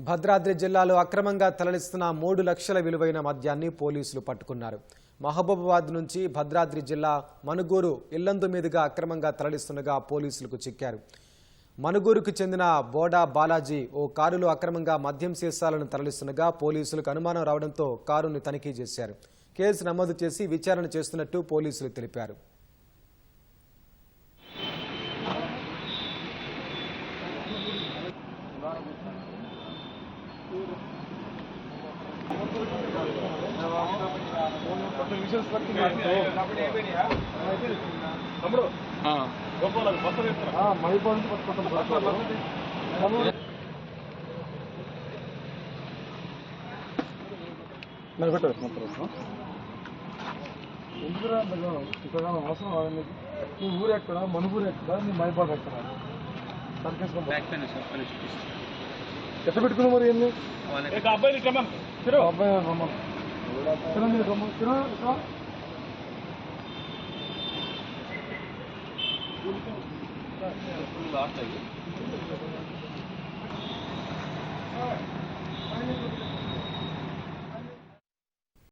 భద్రాద్రి జిల్లాలో అక్రమంగా తరలిస్తున్న 3 లక్షల విలువైన మద్యాన్ని పోలీసులు పట్టుకున్నారు. మహబూబాబాద్ నుంచి భద్రాద్రి జిల్లా మనుగూరు ఇల్లందు మీదుగా అక్రమంగా తరలిస్తుండగా పోలీసులకు చిక్కారు. మనుగూరుకు చెందిన బోడా బాలాజీ ఓ కారులో అక్రమంగా మద్యం సీసాలను తరలిస్తుండగా పోలీసులకు అనుమానం రావడంతో కారును తనిఖీ చేశారు. కేసు నమోదు చేసి విచారణ చేస్తున్నట్టు పోలీసులు తెలిపారు. ఊరు ఎక్కడ మనుగూరు ఎక్కడ నీ మైబాద్ ఎక్కడ ఎట్ట పెట్టుకున్నావు మరి ఏంది అబ్బాయి రమ్మను